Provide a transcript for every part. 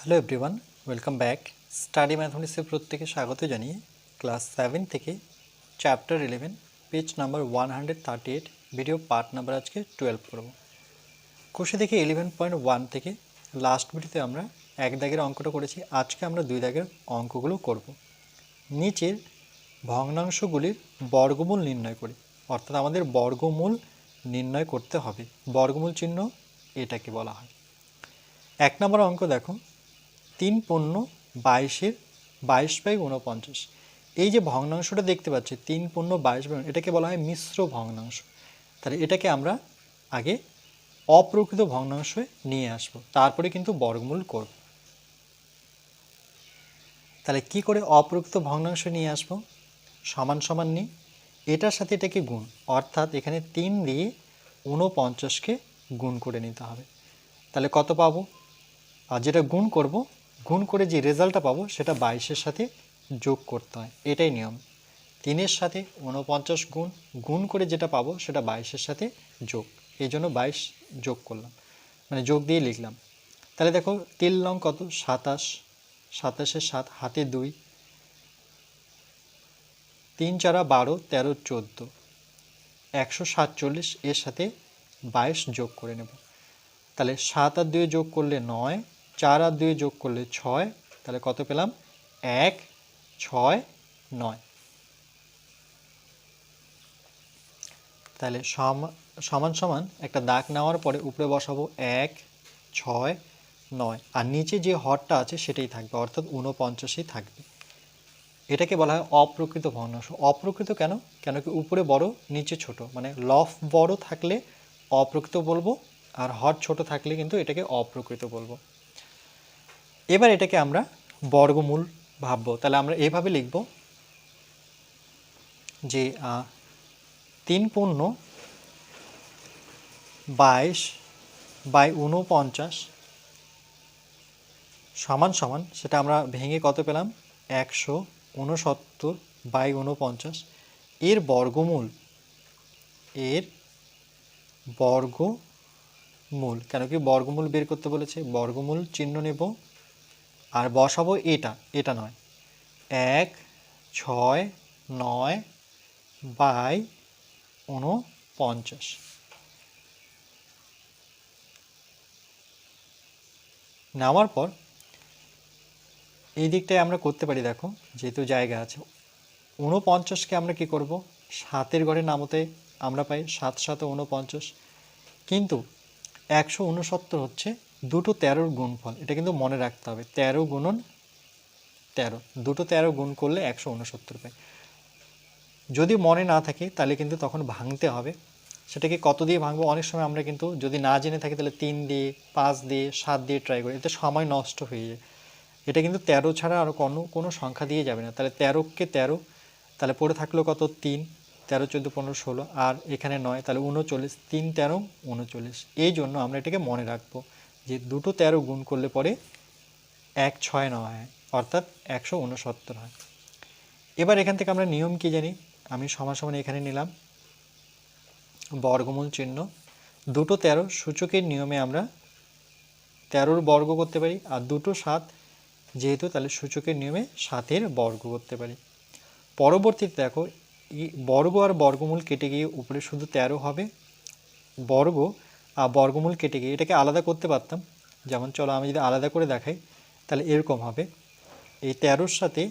Hello everyone, welcome back. Study ম্যাথমেটিক্সের প্রত্যেকে স্বাগত জানিয়ে ক্লাস 7 থেকে chapter 11 page number 138 video part number আজকে 12 করব। কোষে দেখে 11.1 থেকে লাস্ট ভিডিওতে আমরা এক দাগের অঙ্কটা করেছি। আজকে আমরা দুই দাগের অঙ্কগুলো করব। নিচের ভগ্নাংশগুলির বর্গমূল নির্ণয় করি, অর্থাৎ আমাদের বর্গমূল নির্ণয় করতে হবে। বর্গমূল চিহ্ন এটাকে বলা হয়। 1 নম্বর অঙ্ক দেখো, 3×22 এই যে ভগ্নাংশটা দেখতে পাচ্ছি 3×22, এটাকে বলা হয় মিশ্র ভগ্নাংশ। তাহলে এটাকে আমরা আগে অপ্রকৃত ভগ্নাংশে নিয়ে আসব, তারপরে কিন্তু বর্গমূল করব। তাহলে কি করে অপ্রকৃত ভগ্নাংশ নিয়ে আসব? সমান সমান নিই, এটার সাথে এটাকে গুণ, অর্থাৎ এখানে 3 দিয়ে 49কে গুণ করে নিতে হবে। তাহলে কত পাবো? আর যেটা গুণ করব, গুণ করে যে রেজাল্টটা পাবো সেটা 22-এর সাথে যোগ করতে হয়, এটাই নিয়ম। 3-এর সাথে 49 গুণ, গুণ করে যেটা পাবো সেটা 22-এর সাথে যোগ, এই জন্য 22 যোগ করলাম, মানে যোগ দিয়ে লিখলাম। তাহলে দেখো 3 লং কত? 27, 27-এর 7 হাতে 2, 3 4 12, 13 14, 147, এর সাথে 22 যোগ করে নেব। তাহলে 7 আর 2 যোগ করলে 9, 4 আর 2 যোগ করলে 6, তাহলে কত পেলাম? 1 6 9। তাহলে সমান সমান একটা দাগ নেওয়ার পরে উপরে বসাবো 1 6 9, আর নিচে যে হরটা আছে সেটাই থাকবে, অর্থাৎ 49ই থাকবে। এটাকে বলা হয় অপ্রকৃত ভগ্নাংশ। অপ্রকৃত কেন? কেন কি উপরে বড় নিচে ছোট, মানে লব বড় থাকলে অপ্রকৃত বলবো, আর হর ছোট থাকলে কিন্তু এটাকে অপ্রকৃত বলবো। এবার এটাকে আমরা বর্গমূল ভাববো। তাহলে আমরা এইভাবে লিখব যে 3×22 সমান সমান, সেটা আমরা ভেঙে কত পেলাম? 169/49। এর বর্গমূল, এর বর্গমূল, কেন কি বর্গমূল বের করতে বলেছে, বর্গমূল চিহ্ন নেব আর বসাবো এটা নয়, 1 6 9/49। নেওয়ার পর এই দিকটায় আমরা করতে পারি, দেখো যেহেতু জায়গা আছে, 49কে আমরা কি করব? 7-এর ঘরে নামতে আমরা পাই 7 7 49, কিন্তু 169 হচ্ছে দুটো 13-র গুণফল, এটা কিন্তু মনে রাখতে হবে। 13 গুণন 13, দুটো 13 গুণ করলে 169 পাই। যদি মনে না থাকে তাহলে কিন্তু তখন ভাঙতে হবে। সেটাকে কত দিয়ে ভাঙবো? অনেক সময় আমরা কিন্তু যদি না জেনে থাকি তাহলে 3 দিয়ে 5 দিয়ে 7 দিয়ে ট্রাই করি, এতে সময় নষ্ট হয়ে যায়। এটা কিন্তু 13 ছাড়া আর কোনো সংখ্যা দিয়ে যাবে না। তাহলে 13কে 13, তাহলে পড়ে থাকলো কত? 3, 13 14 15 16, আর এখানে 9, তাহলে 39, 3 13 39। এই জন্য আমরা এটাকে মনে রাখবো যে দুটো 13 গুণ করলে পরে 1 6 9 হয়, অর্থাৎ 169 হয়। এবার এখান থেকে আমরা নিয়ম কি জানি? আমি সমান সমান এখানে নিলাম বর্গমূল চিহ্ন, দুটো 13 সূচকের নিয়মে আমরা 13-র বর্গ করতে পারি, আর দুটো 7 যেহেতু, তাহলে সূচকের নিয়মে 7-এর বর্গ করতে পারি। পরবর্তীতে দেখো এই বর্গ আর বর্গমূল কেটে গিয়ে উপরে শুধু 13 হবে, বর্গ আর বর্গমূল কেটে গিয়ে এটাকে আলাদা করতে পারতাম। যেমন চলো আমি যদি আলাদা করে দেখাই, তাহলে এরকম হবে, এই 13-র সাথে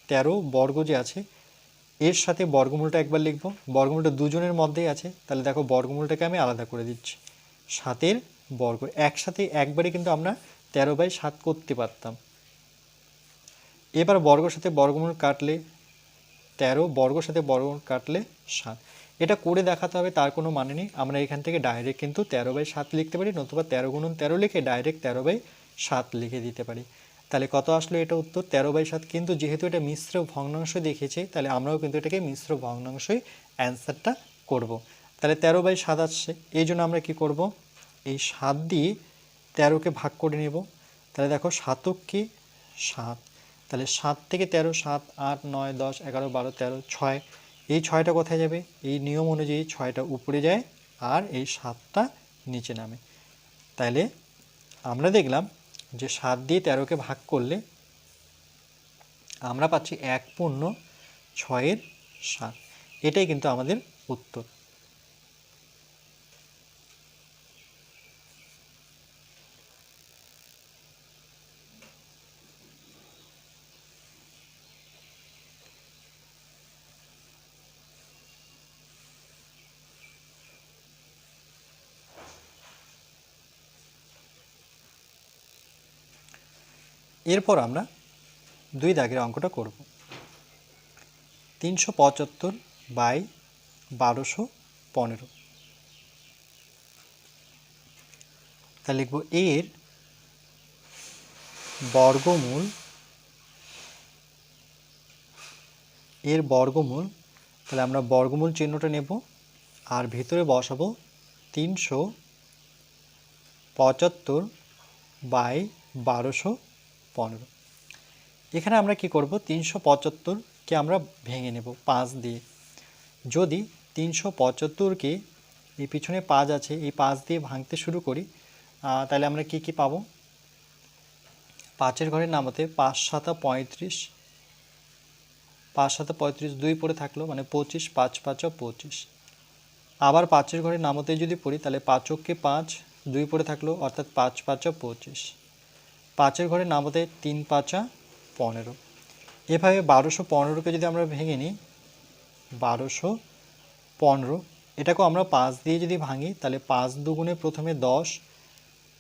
13 বর্গ যে আছে এর সাথে বর্গমূলটা একবার লিখব, বর্গমূলটা দুজনের মধ্যেই আছে, তাহলে দেখো বর্গমূলটাকে আমি আলাদা করে দিচ্ছি। 7-এর বর্গ একসাথে একবারে কিন্তু আমরা 13/7 করতে পারতাম। এবার বর্গের সাথে বর্গমূল কাটলে 13, বর্গের সাথে বর্গমূল কাটলে 7। এটা করে দেখাতে হবে তার কোনো মানে নেই, আমরা এখান থেকে ডাইরেক্ট কিন্তু 13/7 লিখতে পারি, নতুবা 13 গুণন 13 লিখে ডাইরেক্ট 13/7 লিখে দিতে পারি। তাহলে কত আসলো? এটা উত্তর 13/7। কিন্তু যেহেতু এটা মিশ্র ভগ্নাংশ দেখেছে, তাহলে আমরাও কিন্তু এটাকে মিশ্র ভগ্নাংশই অ্যান্সারটা করব। তাহলে 13/7 আসছে, এই জন্য আমরা কি করব? এই 7 দিয়ে 13কে ভাগ করে নেব। তাহলে দেখো 7 কি 7, তাহলে 7 থেকে 13 7 8 9 10 11 12 13 6, এই 6টা কোথায় যাবে? এই নিয়ম অনুযায়ী 6টা উপরে যায় আর এই 7টা নিচে নামে। তাহলে আমরা দেখলাম যে 7 দিয়ে 13কে ভাগ করলে আমরা পাচ্ছি 1/6 এটাই কিন্তু আমাদের উত্তর। এরপর আমরা 2 দাগের অঙ্কটা করব। 375/1215। তা লিখব এর বর্গমূল, তাহলে আমরা বর্গমূল চিহ্নটা নেব আর ভিতরে বসাবো 375/1215। এখানে আমরা কি করব, 375কে আমরা ভেঙে নেব 5 দিয়ে। যদি 375কে এই পিছনে 5 আছে, এই 5 দিয়ে ভাঙতে শুরু করি, তাহলে আমরা কি কি পাবো? 5-এর ঘরের নামতে 5 7 35, 5 7 35, 2 পড়ে থাকলো মানে 25, 5 5 25। আবার 5-এর ঘরের নামতে যদি পড়ি তাহলে 5-কে 5, 2 পড়ে থাকলো অর্থাৎ 5 5 25। 5-এর ঘরের নামতে 3 5 15। এভাবে 1215কে যদি আমরা ভেঙে নিই, 1215 এটাকেও আমরা 5 দিয়ে যদি ভাঙি তাহলে 5 দুগুণে প্রথমে 10,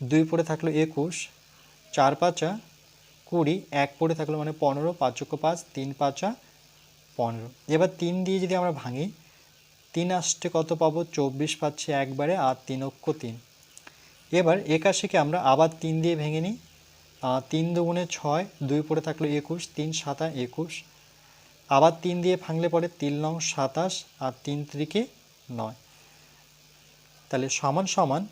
2 পড়ে থাকলো 21, 4 5 20, 1 পড়ে থাকলো মানে 15, 5 5, 3 5 15। এবার 3 দিয়ে যদি আমরা ভাঙি, 3 আসতে কত পাবো? 24 পাচ্ছি একবারে, আর 3 অক্ষ 3। এবার 81কে আমরা আবার 3 দিয়ে ভেঙে নিই, 3 দুগুণে 6, 2 পড়ে থাকলো 21, 3 7 21। আবার 3 দিয়ে ভাঙলে পরে 3 9 27 আর 3 3 9। তাহলে সমান সমান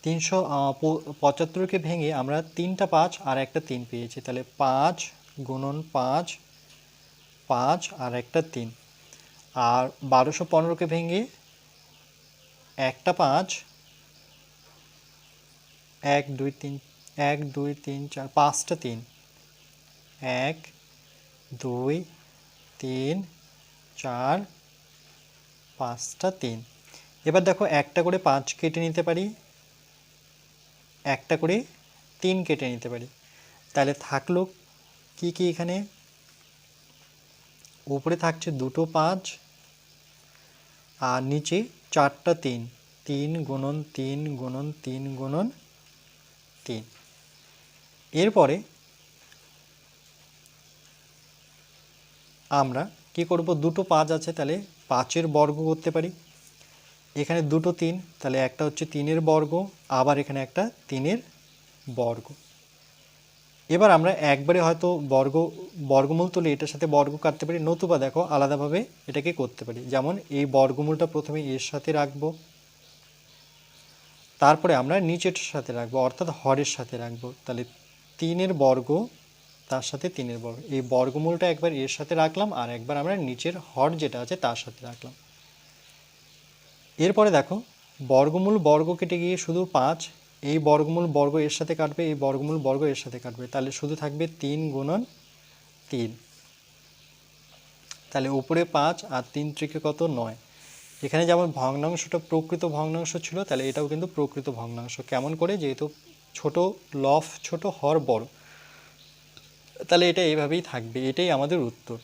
375কে ভেঙে আমরা 3টা 5 আর একটা 3 পেয়েছি। তাহলে 5 গুণন 5, 5 আর একটা 3। আর 1215কে ভেঙে একটা 5, 1 2 3, 1 2 3 4, 5টা 3, 1 2 3 4 5টা 3। এবার দেখো একটা করে 5 কেটে নিতে পারি, একটা করে 3 কেটে নিতে পারি। তাহলে থাকলো কি কি? এখানে উপরে থাকছে দুটো 5 আর নিচে 4টা 3, 3 গুণন 3 গুণন 3 গুণন 3। এরপরে আমরা কি করব, দুটো 5 আছে তাহলে 5-এর বর্গ করতে পারি। এখানে দুটো 3, তাহলে একটা হচ্ছে 3-এর বর্গ, আবার এখানে একটা 3-এর বর্গ। এবার আমরা একবারে হয়তো বর্গমূল তুলে এটার সাথে বর্গ কাটতে পারি, নতুবা দেখো আলাদাভাবে এটাকে করতে পারি। যেমন এই বর্গমূলটা প্রথমে এর সাথে রাখবো, তারপরে আমরা নিচেরটার সাথে রাখবো অর্থাৎ হরের সাথে রাখবো। তাহলে 3-এর বর্গ তার সাথে 3-এর বর্গ, এই বর্গমূলটা একবার এর সাথে রাখলাম আর একবার আমরা নিচের হর যেটা আছে তার সাথে রাখলাম। এরপরে দেখো বর্গমূল বর্গ কেটে গিয়ে শুধু 5, এই বর্গমূল বর্গ এর সাথে কাটবে, এই বর্গমূল বর্গ এর সাথে কাটবে, তাহলে শুধু থাকবে 3 গুণন 3। তাহলে উপরে 5 আর 3 ত্রিকে কত? 9। এখানে যেমন ভগ্নাংশটা প্রকৃত ভগ্নাংশ ছিল, তাহলে এটাও কিন্তু প্রকৃত ভগ্নাংশ। কেমন করে? যেহেতু ছোট লব ছোট, হর বড়, তাহলে এটা এইভাবেই থাকবে। এটাই আমাদের উত্তর।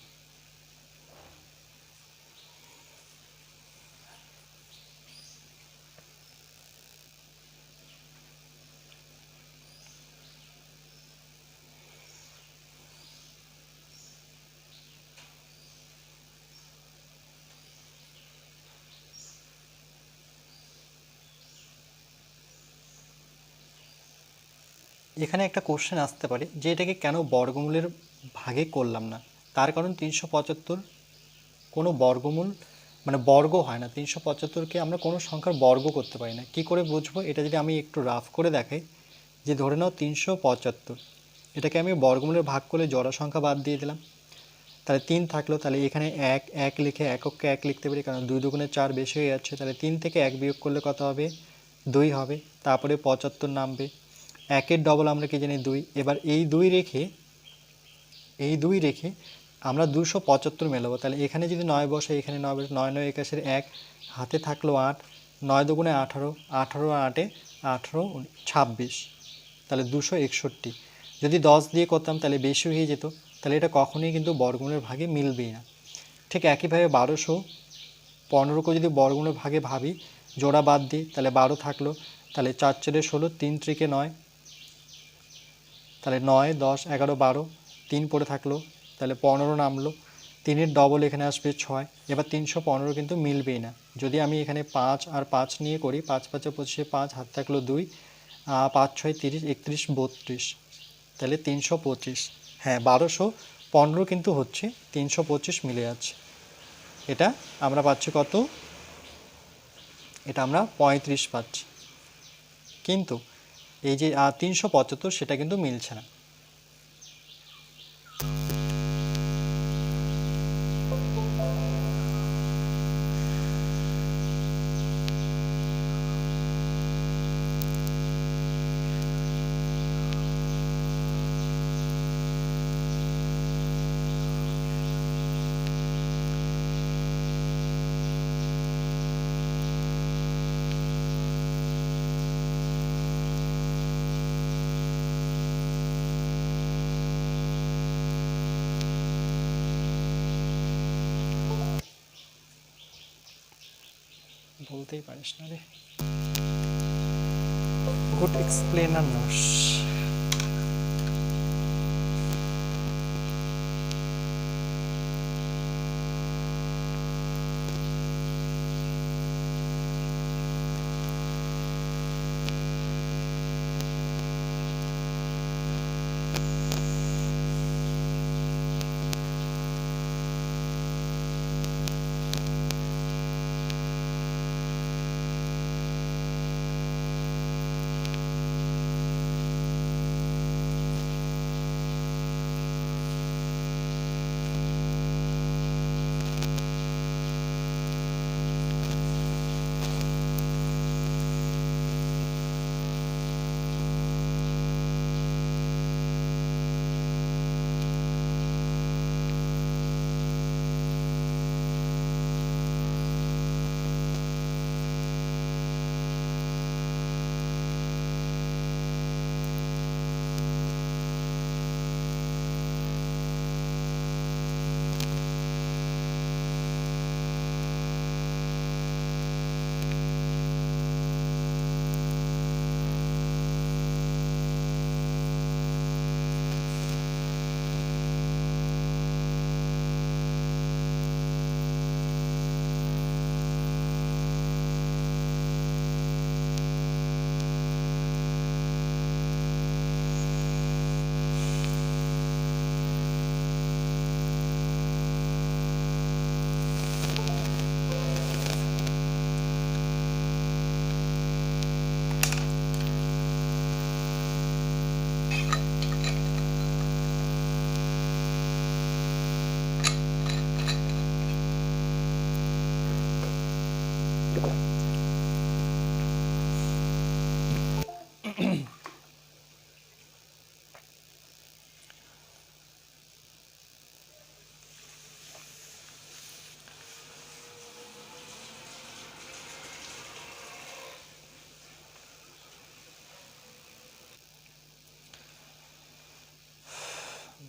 এখানে একটা কোশ্চেন আসতে পারে যে এটাকে কেন বর্গমূলের ভাগে করলাম না। তার কারণ 375 কোনো বর্গমূল মানে বর্গ হয় না। 375কে আমরা কোনো সংখ্যার বর্গ করতে পারি না। কি করে বুঝবো? এটা যদি আমি একটু রাফ করে দেখাই, যে ধরে নাও 375, এটাকে আমি বর্গমূলের ভাগ করে জোড়া সংখ্যা বাদ দিয়ে দিলাম, তাহলে 3 থাকলো, তাহলে এখানে 1 1 লিখে একককে 1 লিখতে পারি, কারণ 2 দুগুণে 4 বেশি হয়ে যাচ্ছে। তাহলে 3 থেকে 1 বিয়োগ করলে কত হবে? 2 হবে। তারপরে 75 নামবে, 1-এর ডবল আমরা কি জানি 2। এবার এই 2 রেখে আমরা 275 মেলাবো। তাহলে এখানে যদি 9 বসে, এখানে 9 বসে, 9 9 81 1, হাতে থাকলো 8, 9 দুগুণে 18, 18 8-এ 18 26, তাহলে 261। যদি 10 দিয়ে করতাম তাহলে বেশি হয়ে যেত, তাহলে এটা কখনোই কিন্তু বর্গমূলের ভাগে মিলবেই না। ঠিক একইভাবে 1215কে যদি বর্গমূলের ভাগে ভাবি, জোড়া বাদ দিই, তাহলে 12 থাকলো, তাহলে 4 4 16, 3 3 9, তাহলে 9 10 11 12, 3 পড়ে থাকলো, তাহলে 15 নামলো, 3-এর ডবল এখানে আসবে 6। এবার 315 কিন্তু মিলবেই না। যদি আমি এখানে 5 আর 5 নিয়ে করি, 5 5 25, 5 হাত থাকলো 2, 5 6 30 31 32, তাহলে 325। হ্যাঁ, 1215 কিন্তু হচ্ছে, 325 মিলে যাচ্ছে। এটা আমরা পাচ্ছি কত? এটা আমরা 35 পাচ্ছি, কিন্তু এই যে 375 সেটা কিন্তু মিলছে না। বলতেই পারিস না রে, গুড এক্সপ্লেনার নোস।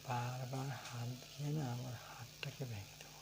বারবার হাত দিয়ে না আমার হাতটাকে ভেঙে দেবো।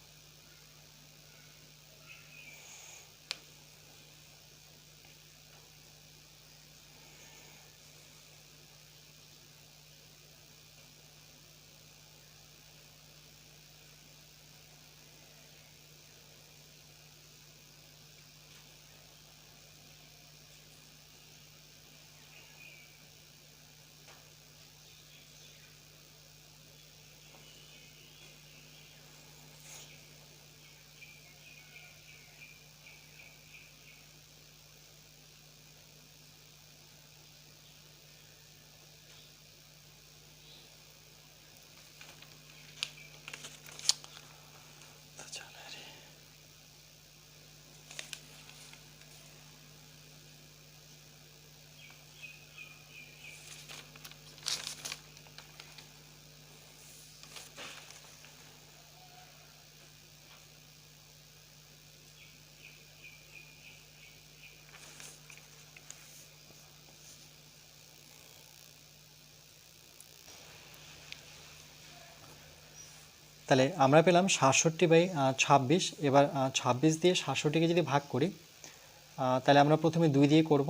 তাহলে আমরা পেলাম 67/26। এবার 26 দিয়ে 67কে যদি ভাগ করি তাহলে আমরা প্রথমে 2 দিয়ে করব।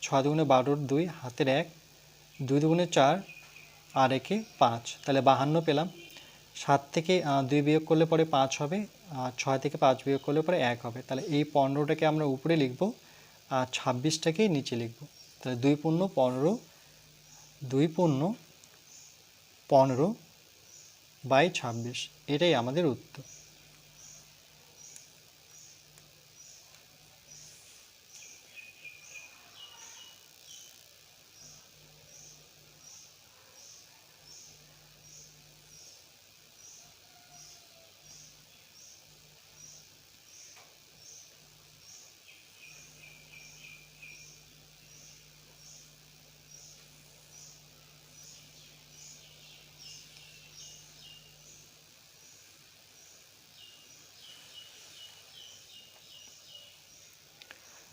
6 দুগুণে 12, 2 হাতের 1, 2 দুগুণে 4 আর 1-এ 5, তাহলে 52 পেলাম। 7 থেকে 2 বিয়োগ করলে পরে 5 হবে, আর 6 থেকে 5 বিয়োগ করলে পরে 1 হবে। তাহলে এই 15টাকে আমরা উপরে লিখব আর 26টাকে নিচে লিখব। তাহলে 2 পূর্ণ 15, 2 পূর্ণ 15/26, এটাই আমাদের উত্তর।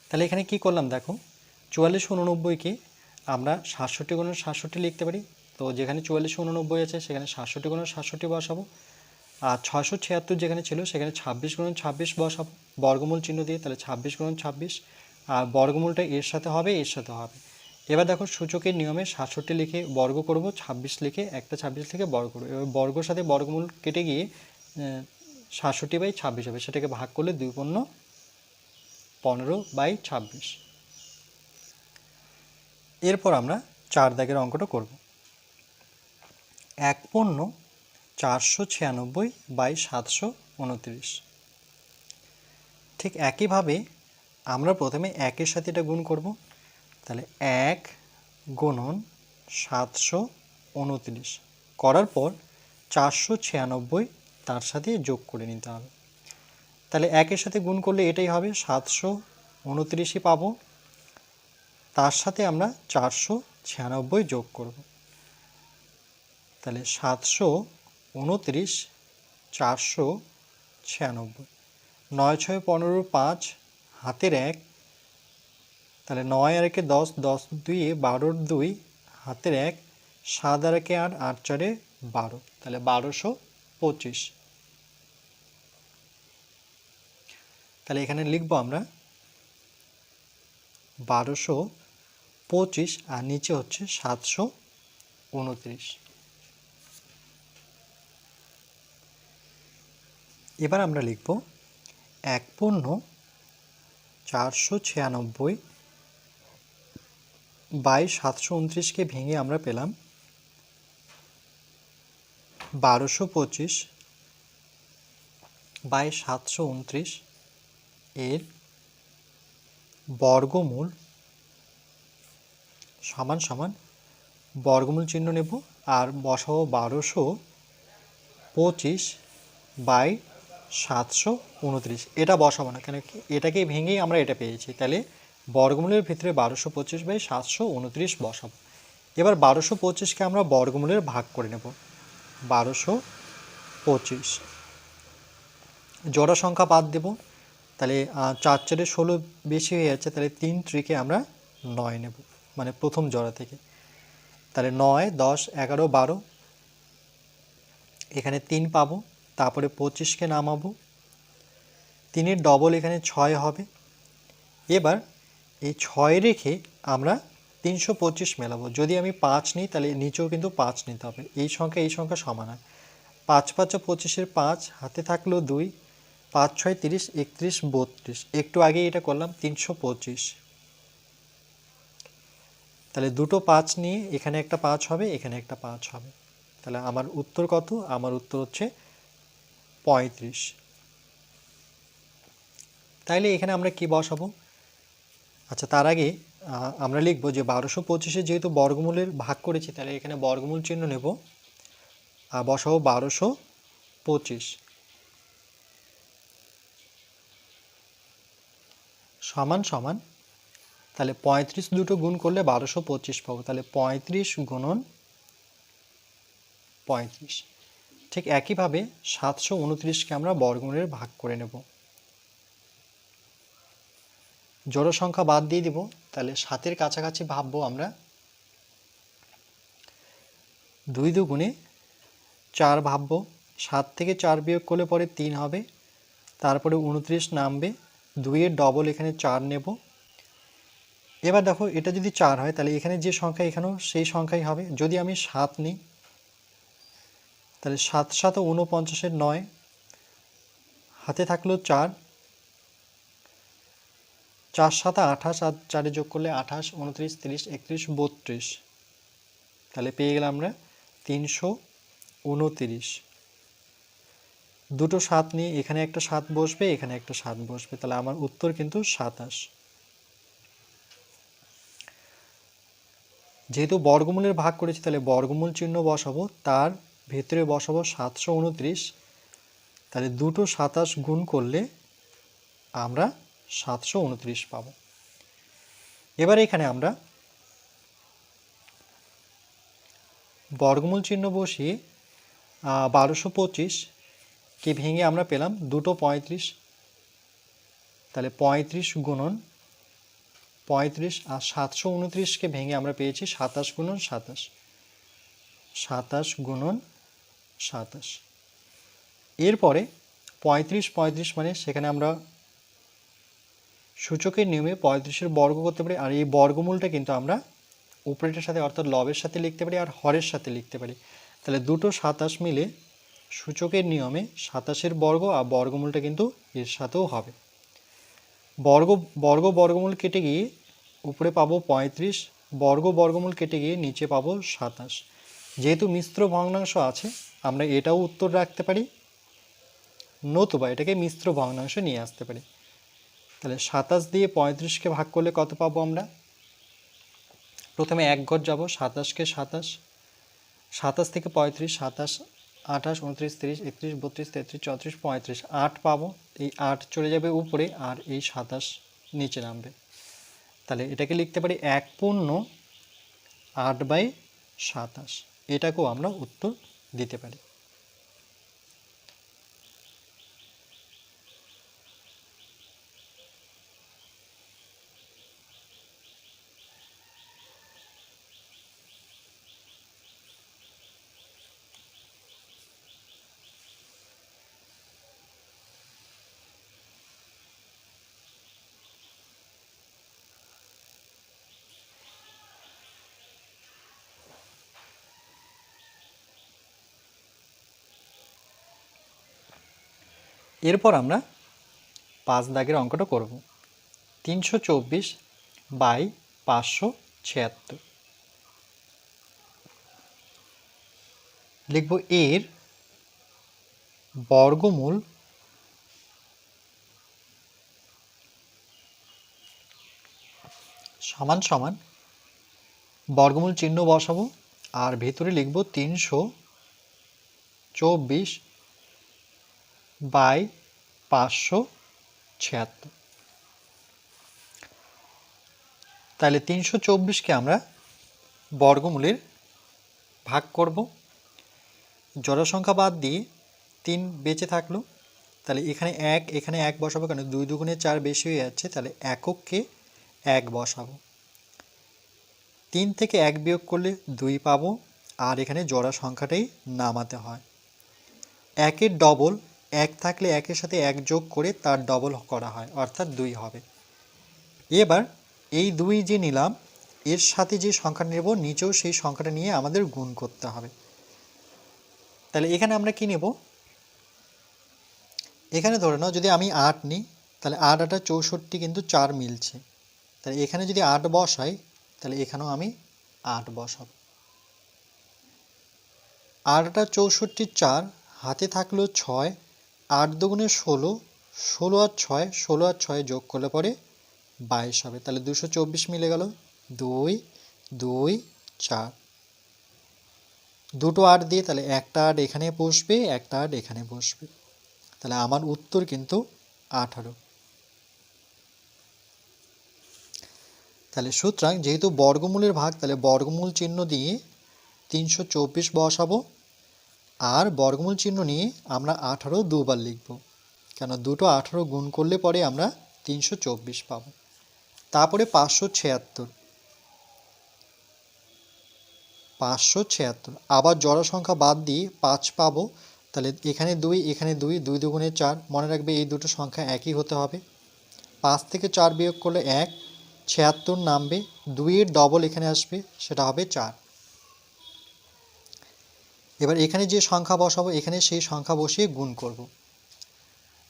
তাহলে এখানে কি করলাম দেখো, 4489কে আমরা 67 গুণন 67 লিখতে পারি। তো যেখানে 4489 আছে সেখানে 67 গুণন 67 বসাবো, আর 676 যেখানে ছিল সেখানে 26 গুণন 26 বসাবো বর্গমূল চিহ্ন দিয়ে। তাহলে 26 গুণন 26, আর বর্গমূলটা এর সাথে হবে, এর সাথে হবে। এবার দেখো সূচকের নিয়মে 67 লিখে বর্গ করব, 26 লিখে একটা 26 লিখে বর্গ করবো। এবার বর্গর সাথে বর্গমূল কেটে গিয়ে 67/26 হবে, সেটাকে ভাগ করলে 2 পূর্ণ 15/26। এরপর আমরা 4 দাগের অঙ্কটা করব। 1 পূর্ণ 496/729। ঠিক একইভাবে আমরা প্রথমে 1-এর সাথে এটা গুণ করব। তাহলে 1 গুণন 729 করার পর 496 তার সাথে যোগ করে নিতে হবে। তাহলে 1-এর সাথে গুণ করলে এটাই হবে, 729ই পাবো, তার সাথে আমরা 496 যোগ করব। তাহলে 729 496, 9 6 15 5 হাতের 1, তাহলে 9 আর 1-এ 10, 10 2-এ 12, 2 হাতের 1, 7 আর 1-এ 8, 8 4-এ 12, তাহলে 1225। তাহলে এখানে লিখব আমরা 1225, আর নিচে হচ্ছে 729। এবার আমরা লিখব 1 পূর্ণ 496/729কে ভেঙে আমরা পেলাম 1225/729 এর বর্গমূল সমান সমান বর্গমূল চিহ্ন নেব আর বসাবো 1225/729। এটা বসাবো না, কেন এটাকে ভেঙেই আমরা এটা পেয়েছি। তাহলে বর্গমূলের ভিতরে 1225/729 বসাবো। এবার 1225কে আমরা বর্গমূলের ভাগ করে নেব। 1225 জোড়া সংখ্যা বাদ দেব, তাহলে 4 4-এ 16 বেশি হয়ে যাচ্ছে, তাহলে 3 ত্রিকে আমরা 9 নেব, মানে প্রথম জোড়া থেকে। তাহলে 9 10 11 12, এখানে 3 পাবো, তারপরে 25কে নামাবো, 3-এর ডবল এখানে 6 হবে। এবার এই 6 রেখে আমরা 325 মেলাবো। যদি আমি 5 নিই তাহলে নিচেও কিন্তু 5 নিতে হবে, এই সংখ্যা সমান হয়। 5 5 25-এর 5 হাতে থাকলো 2, 5 6 30, 31 32, একটু আগে এটা করলাম 325। তাহলে দুটো 5 নিয়ে এখানে একটা 5 হবে, এখানে একটা 5 হবে। তাহলে আমার উত্তর কত? আমার উত্তর হচ্ছে 35। তাইলে এখানে আমরা কি বসাবো? আচ্ছা, তার আগে আমরা লিখব যে 1225-এ যেহেতু বর্গমূলের ভাগ করেছি, তাহলে এখানে বর্গমূল চিহ্ন নেব আর বসাবো 1225 সমান সমান, তাহলে 35 দুটো গুণ করলে 1225 পাবো। তাহলে 35 গুণন 35। ঠিক একইভাবে 729কে আমরা বর্গমূলের ভাগ করে নেব, জোড় সংখ্যা বাদ দিয়ে দিব। তাহলে 7-এর কাছাকাছি ভাববো আমরা, 2 দুগুণে 4 ভাববো, 7 থেকে 4 বিয়োগ করলে পরে 3 হবে, তারপরে 29 নামবে, 2-এর ডবল এখানে 4 নেব। এবার দেখো এটা যদি 4 হয় তাহলে এখানে যে সংখ্যা এখানেও সেই সংখ্যাই হবে। যদি আমি 7 নিই তাহলে 7 7 49-এর 9, হাতে থাকলো 4, 4 7 28, আর 4 যোগ করলে 28, 29, 30, 31, 32, তাহলে পেয়ে গেলাম আমরা 329। দুটো 7 নিয়ে এখানে একটা 7 বসবে, এখানে একটা 7 বসবে, তাহলে আমার উত্তর কিন্তু 27। যেহেতু বর্গমূলের ভাগ করেছি তাহলে বর্গমূল চিহ্ন বসাবো, তার ভেতরে বসাবো 729, তাহলে দুটো 27 গুণ করলে আমরা 729 পাবো। এবার এখানে আমরা বর্গমূল চিহ্ন বসিয়ে 1225 কে ভেঙে আমরা পেলাম দুটো 35, তাহলে 35 গুণন 35, আর 729কে ভেঙে আমরা পেয়েছি 27 গুণন 27, 27 গুণন 27। এরপরে 35 35 মানে সেখানে আমরা সূচকের নিয়মে 35-এর বর্গ করতে পারি, আর এই বর্গমূলটা কিন্তু আমরা উপরেটার সাথে অর্থাৎ লবের সাথে লিখতে পারি আর হরের সাথে লিখতে পারি। তাহলে দুটো 27 মিলে সূচকের নিয়মে 27-এর বর্গ, আর বর্গমূলটা কিন্তু এর সাথেও হবে। বর্গমূল কেটে গিয়ে উপরে পাবো 35, বর্গমূল কেটে গিয়ে নিচে পাবো 27। যেহেতু মিশ্র ভগ্নাংশ আছে আমরা এটাও উত্তর রাখতে পারি, নতুবা এটাকে মিশ্র ভগ্নাংশ নিয়ে আসতে পারি। তাহলে 27 দিয়ে 35কে ভাগ করলে কত পাবো আমরা? প্রথমে এক ঘর যাব, 27কে 27, 27 থেকে 35, 27, 28, 29, 30, 31, 32, 33, 34, 35, 8 পাবো। এই 8 চলে যাবে উপরে আর এই 27 নিচে নামবে। তাহলে এটাকে লিখতে পারি 1/8/27, এটাকেও আমরা উত্তর দিতে পারি। এরপর আমরা 5 দাগের অঙ্কটা করব। 324/576 লিখব এর বর্গমূল সমান সমান বর্গমূল চিহ্ন বসাবো আর ভেতরে লিখব 324/576। তাহলে 324কে আমরা বর্গমূলের ভাগ করব, জোড়া সংখ্যা বাদ দিয়ে 3 বেঁচে থাকলো, তাহলে এখানে 1 এখানে 1 বসাবো, কারণ 2 2 4 বেশি হয়ে যাচ্ছে, তাহলে এককে 1 বসাবো। 3 থেকে 1 বিয়োগ করলে 2 পাবো, আর এখানে জোড়া সংখ্যাটাই নামাতে হয়। 1-এর ডবল 1 থাকলে 1-এর সাথে 1 যোগ করে তার ডবল করা হয়, অর্থাৎ 2 হবে। এবার এই 2 যে নিলাম এর সাথে যে সংখ্যা নেব নিচেও সেই সংখ্যাটা নিয়ে আমাদের গুণ করতে হবে। তাহলে এখানে আমরা কি নেব? এখানে ধরে নাও যদি আমি 8 নিই তাহলে 8 8 64 কিন্তু 4 মিলছে, তাহলে এখানে যদি 8 বসাই তাহলে এখানেও আমি 8 বসাবো। 8 8 64 4, হাতে থাকলো 6, 8 দুগুণে 16, 16 আর 6, 16 আর 6 যোগ করলে পরে 22 হবে, তাহলে 224 মিলে গেল। 2 2 4, দুটো 8 দিয়ে তাহলে একটা 8 এখানে বসবে, একটা 8 এখানে বসবে, তাহলে আমার উত্তর কিন্তু 18। তাহলে সুতরাং যেহেতু বর্গমূলের ভাগ তাহলে বর্গমূল চিহ্ন দিয়ে 324 বসাবো, আর বর্গমূল চিহ্ন নিয়ে আমরা 18 দুবার লিখব, কেন দুটো 18 গুণ করলে পরে আমরা 324 পাবো। তারপরে 576, আবার জোড়া সংখ্যা বাদ দিয়ে 5 পাবো, তাহলে এখানে 2, এখানে 2, 2 দুগুণে 4। মনে রাখবে এই দুটো সংখ্যা একই হতে হবে। 5 থেকে 4 বিয়োগ করলে 1, 76 নামবে, 2 এর ডবল এখানে আসবে, সেটা হবে 4। এবার এখানে যে সংখ্যা বসাবো এখানে সেই সংখ্যা বসিয়ে গুণ করব।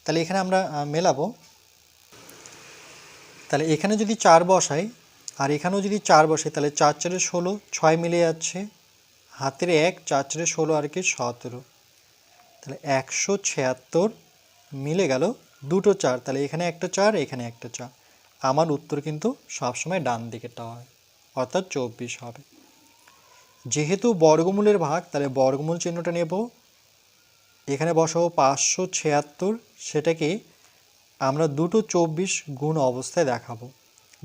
তাহলে এখানে আমরা মেলাবো। তাহলে এখানে যদি 4 বসাই আর এখানেও যদি 4 বসাই তাহলে 4 4 16, 6 মিলে যাচ্ছে, হাতের 1, 4 4 16 আর কি 17। তাহলে 176 মিলে গেল, দুটো 4, তাহলে এখানে একটা 4, এখানে একটা 4। আমার উত্তর কিন্তু সবসময় ডান দিকেরটা হয়, অর্থাৎ 24 হবে। যেহেতু বর্গমূলের ভাগ, তাহলে বর্গমূল চিহ্নটা নেব, এখানে বসাবো 576, সেটাকে আমরা দুটো 24 গুণ অবস্থায় দেখাবো।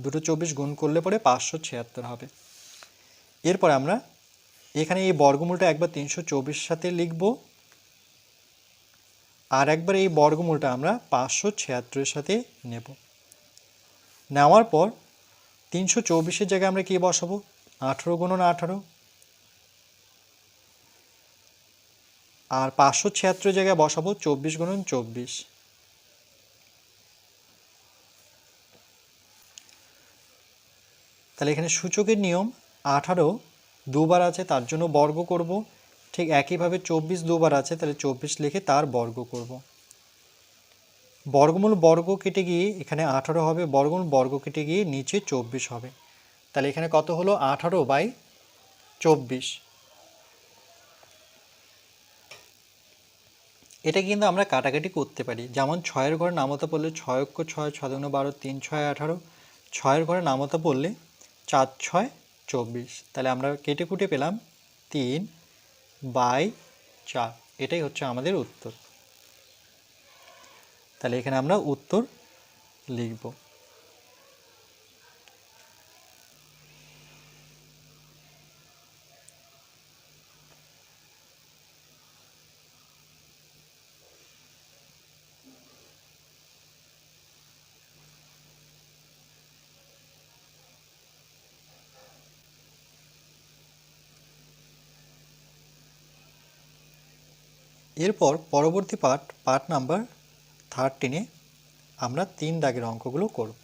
দুটো 24 গুণ করলে পরে 576 হবে। এরপর আমরা এখানে এই বর্গমূলটা একবার 324 সাথে লিখব, আর একবার এই বর্গমূলটা আমরা 576 সাথে নেব। নেওয়ার পর 324 জায়গায় আমরা কি বসাবো? 18 গুণন 18, আর 576 জায়গায় বসাবো 24 গুণন 24। তাহলে এখানে সূচকের নিয়ম 18 দুবার আছে তার জন্য বর্গ করব, ঠিক একইভাবে 24 দুবার আছে, তাহলে 24 লিখে তার বর্গ করব। বর্গমূল বর্গ কেটে গিয়ে এখানে 18 হবে, বর্গমূল বর্গ কেটে গিয়ে নিচে 24 হবে। তাহলে এখানে কত হলো? 18/24। এটা কিন্তু আমরা কাটাকাটি করতে পারি, যেমন 6-এর ঘরে নামতা পড়লে 6 অক্ষ 6, 6 দুগুণে 12, 3 6 18। 6-এর ঘরে নামতা পড়লে 4 6 24। তাহলে আমরা কেটে কুটে পেলাম 3/4। এটাই হচ্ছে আমাদের উত্তর। তাহলে এখানে আমরা উত্তর লিখব। এরপর পরবর্তী পার্ট নাম্বার 13-এ আমরা 3 দাগের অঙ্কগুলো করব।